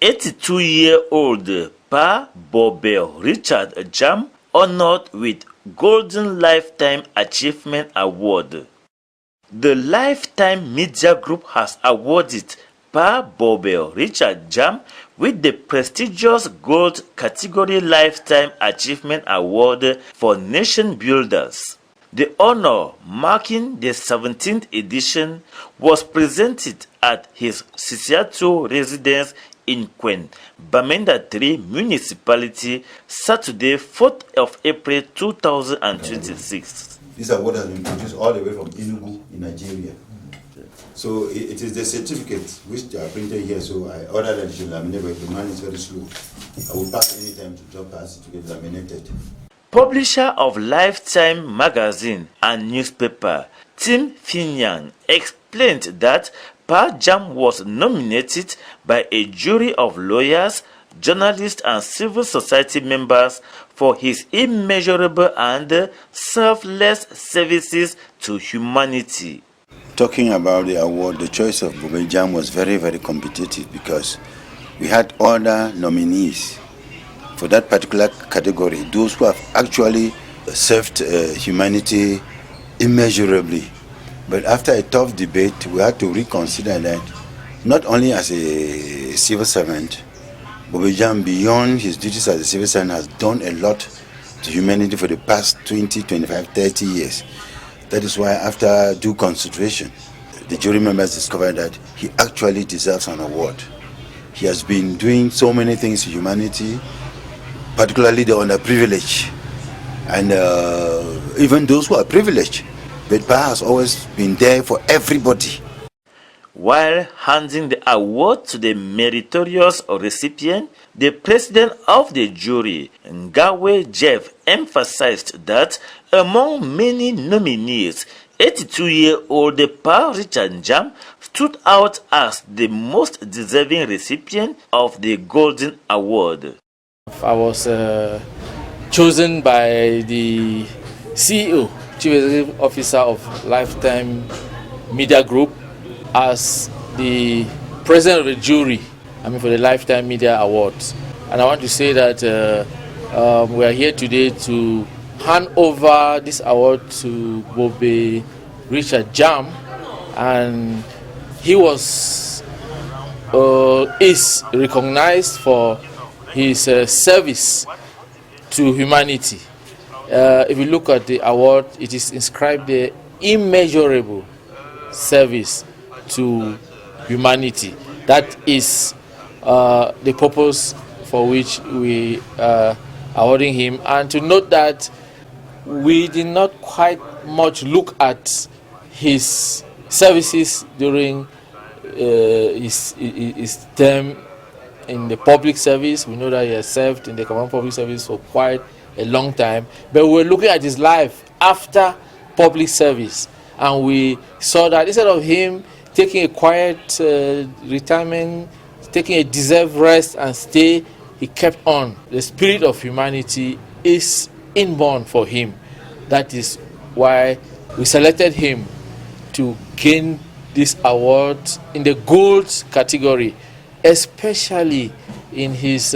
82-year-old Pa Bobe Richard Djam honored with Golden Lifetime Achievement Award. The Lifetime Media Group has awarded Pa Bobe Richard Djam with the prestigious Gold Category Lifetime Achievement Award for Nation Builders. The honor, marking the 17th edition, was presented at his Sisiato residence in Kwen, Bamenda 3 Municipality, Saturday, 4th of April 2026. This award has been produced all the way from Enugu in Nigeria. So it is the certificate which are printed here, so I ordered that it should laminate, but the man is very slow. I will pass any time to drop pass it to get laminated. Publisher of Lifetime magazine and newspaper, Tim Finyan, explained that Pa Djam was nominated by a jury of lawyers, journalists and civil society members for his immeasurable and selfless services to humanity. Talking about the award, the choice of Bobe Djam was very, very competitive because we had other nominees for that particular category, those who have actually served humanity immeasurably. But after a tough debate, we had to reconsider that not only as a civil servant, Bobe Djam, beyond his duties as a civil servant, has done a lot to humanity for the past 20, 25, 30 years. That is why, after due consideration, the jury members discovered that he actually deserves an award. He has been doing so many things to humanity, particularly the underprivileged, and even those who are privileged. But Pa has always been there for everybody. While handing the award to the meritorious recipient, the president of the jury, Ngawe Jeff, emphasized that among many nominees, 82-year-old Pa Richard Djam stood out as the most deserving recipient of the Golden Award. I was chosen by the CEO, Chief Executive Officer of Lifetime Media Group, as the president of the jury, for the Lifetime Media Awards. And I want to say that we are here today to hand over this award to Bobe Richard Djam, and he is recognized for his service to humanity. If you look at the award, it is inscribed there, immeasurable service to humanity. That is the purpose for which we are awarding him. And to note that we did not quite much look at his services during his term in the public service. We know that he has served in the command public service for quite a long time, but we were looking at his life after public service, and we saw that instead of him taking a quiet retirement, taking a deserved rest and stay, he kept on. The spirit of humanity is inborn for him. That is why we selected him to gain this award in the gold category, especially in his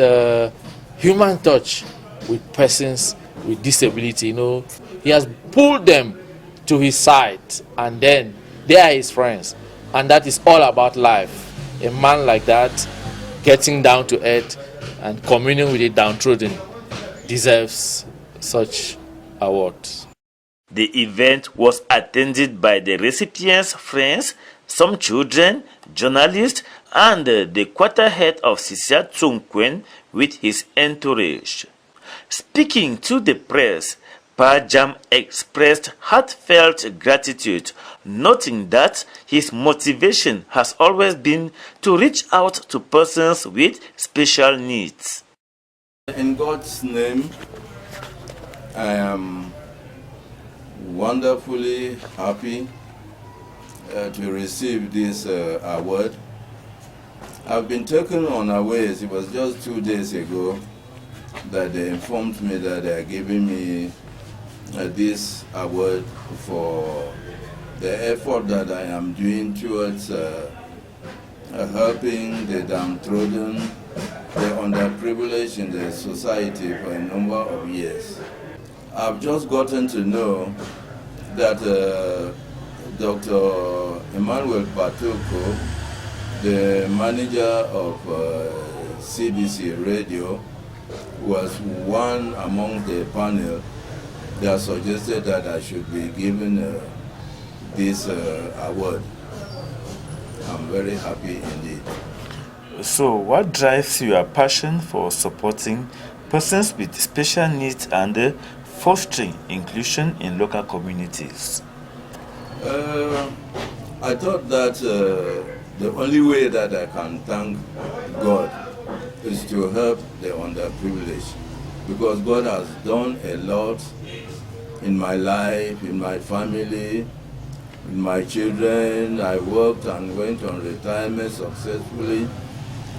human touch with persons with disability. He has pulled them to his side, and then they are his friends, and that is all about life. A man like that, getting down to earth and communing with the downtrodden, deserves such awards. The event was attended by the recipient's friends, some children, journalists, and the quarter head of Sisia Tsongkwen with his entourage. Speaking to the press, Pa Djam expressed heartfelt gratitude, noting that his motivation has always been to reach out to persons with special needs. In God's name, I am wonderfully happy to receive this award. I've been taken unawares. It was just 2 days ago that they informed me that they are giving me this award for the effort that I am doing towards helping the downtrodden underprivileged in the society for a number of years. I've just gotten to know that Dr. Emmanuel Patoko, the manager of CBC Radio, was one among the panel that suggested that I should be given this award. I'm very happy indeed. So, what drives your passion for supporting persons with special needs and fostering inclusion in local communities? I thought that the only way that I can thank God is to help the underprivileged, because God has done a lot in my life, in my family, in my children. I worked and went on retirement successfully,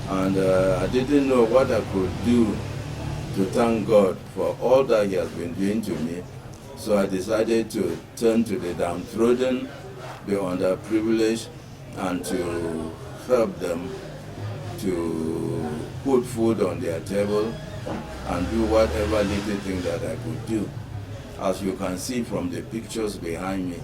and I didn't know what I could do to thank God for all that He has been doing to me. So I decided to turn to the downtrodden, the underprivileged, and to help them to put food on their table and do whatever little thing that I could do, as you can see from the pictures behind me.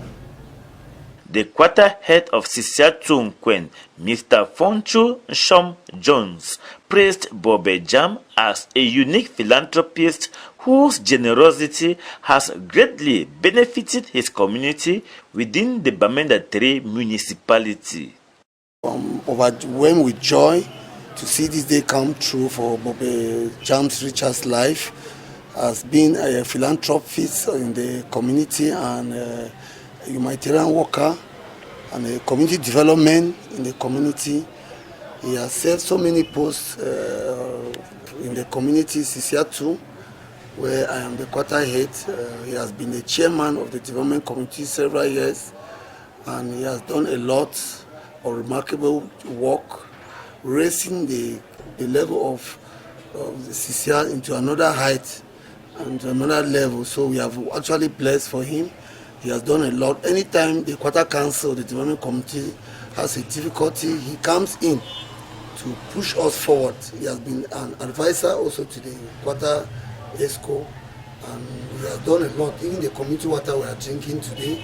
The quarter head of Sisiatu Nkwen, Mr. Fonchu Nshom Jones, praised Bobe Djam as a unique philanthropist whose generosity has greatly benefited his community within the Bamenda 3 municipality. Overwhelmed with joy to see this day come true for Bobe Djam's Richard's life, as being a philanthropist in the community and a humanitarian worker and a community development in the community. He has served so many posts in the community, Sisiatu, where I am the quarter head. He has been the chairman of the development committee several years, and he has done a lot of remarkable work, raising the level of the Sisiatu into another height and another level. So we have actually blessed for him. He has done a lot. Anytime the quarter council, the development committee has a difficulty, he comes in to push us forward. He has been an advisor also to the quarter ESCO, and he has done a lot. Even the community water we are drinking today,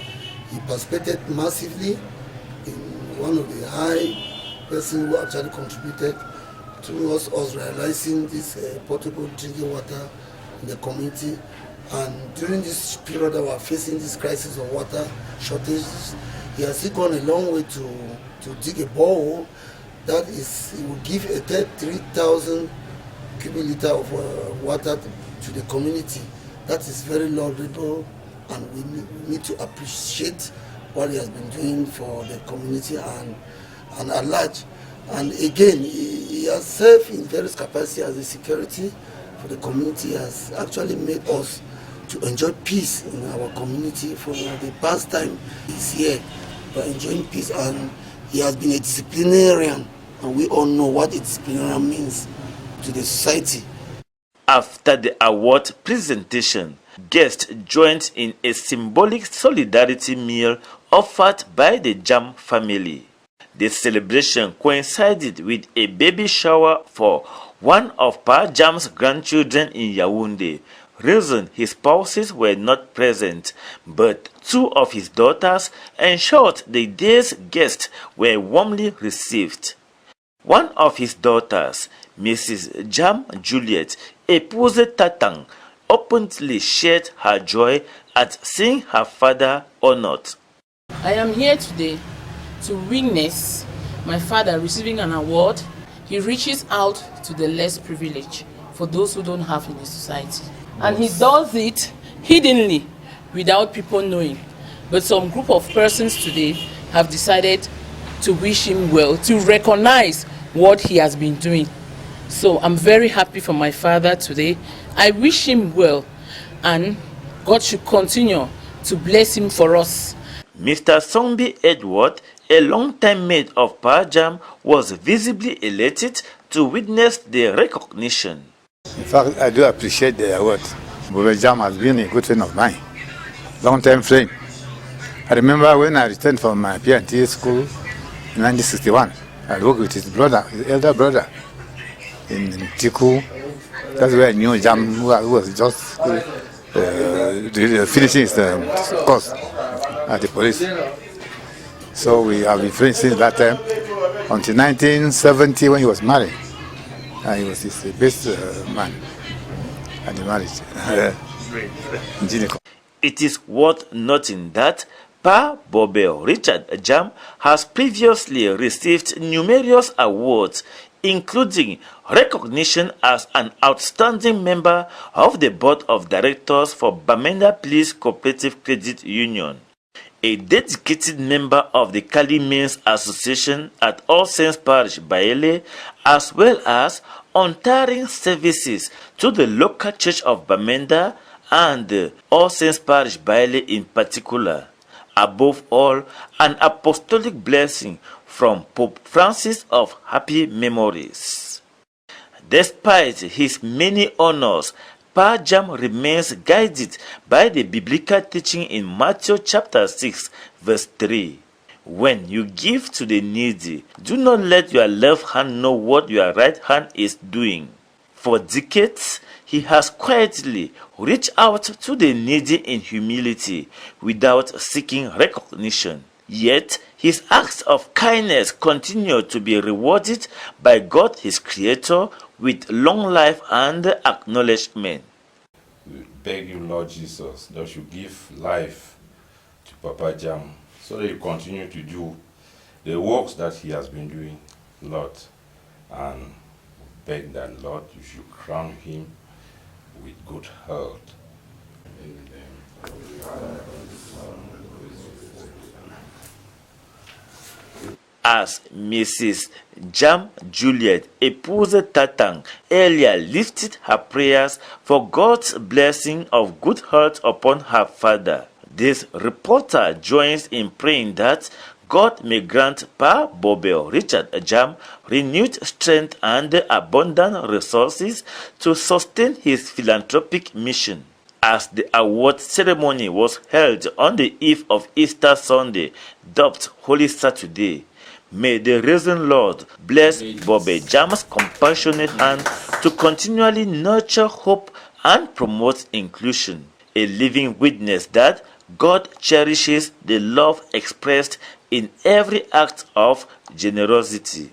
he participated massively in one of the high persons who actually contributed to us realizing this potable drinking water in the community. And during this period that we are facing this crisis of water shortages, he has still gone a long way to dig a borehole that is, it will give a 3,000 cubic litre of water to the community. That is very laudable, and we need to appreciate what he has been doing for the community and at large. And again, he has served in various capacities as a security for the community. He has actually made us to enjoy peace in our community for the past time he's here. We're enjoying peace, and he has been a disciplinarian, and we all know what a disciplinarian means to the society. After the award presentation, guests joined in a symbolic solidarity meal offered by the Djam family. The celebration coincided with a baby shower for one of Pa Djam's grandchildren in Yaoundé. Reason his spouses were not present, but two of his daughters ensured the day's guests were warmly received. One of his daughters, Mrs. Djam Juliet Epouze Tatang, openly shared her joy at seeing her father honored. I am here today to witness my father receiving an award. He reaches out to the less privileged, for those who don't have in the society. And he does it hiddenly, without people knowing. But some group of persons today have decided to wish him well, to recognize what he has been doing. So I'm very happy for my father today. I wish him well, and God should continue to bless him for us. Mr. Songbi Edward, a long-time mate of Pa Djam, was visibly elated to witness the recognition. In fact, I do appreciate the award. Bobe Djam has been a good friend of mine, long-time friend. I remember when I returned from my P&T school in 1961, I worked with his brother, his elder brother, in Tiku, That's where I knew Djam was just finishing his course at the police. So we have been friends since that time until 1970 when he was married. And he was his best man at the marriage. It is worth noting that Pa Bobe Richard Djam has previously received numerous awards, including recognition as an outstanding member of the Board of Directors for Bamenda Police Cooperative Credit Union, a dedicated member of the Kali Men's Association at All Saints Parish, Baele, as well as untiring services to the local church of Bamenda and All Saints Parish, Baele in particular. Above all, an apostolic blessing from Pope Francis of happy memories. Despite his many honors, Pa Djam remains guided by the biblical teaching in Matthew chapter 6, verse 3. When you give to the needy, do not let your left hand know what your right hand is doing. For decades, he has quietly reached out to the needy in humility without seeking recognition. Yet, his acts of kindness continue to be rewarded by God his Creator with long life and acknowledgement. We beg you, Lord Jesus, that you give life to Papa Djam so that you continue to do the works that he has been doing, Lord. And beg that, Lord, you should crown him with good health. In the name of the Father, and the Son, and the Holy Spirit. As Mrs. Djam Juliet Epouze Tatang earlier lifted her prayers for God's blessing of good health upon her father, this reporter joins in praying that God may grant Pa Bobe Richard Djam renewed strength and abundant resources to sustain his philanthropic mission. As the award ceremony was held on the eve of Easter Sunday, dubbed Holy Saturday, may the risen Lord bless Bobe Djam's compassionate hand to continually nurture hope and promote inclusion, a living witness that God cherishes the love expressed in every act of generosity.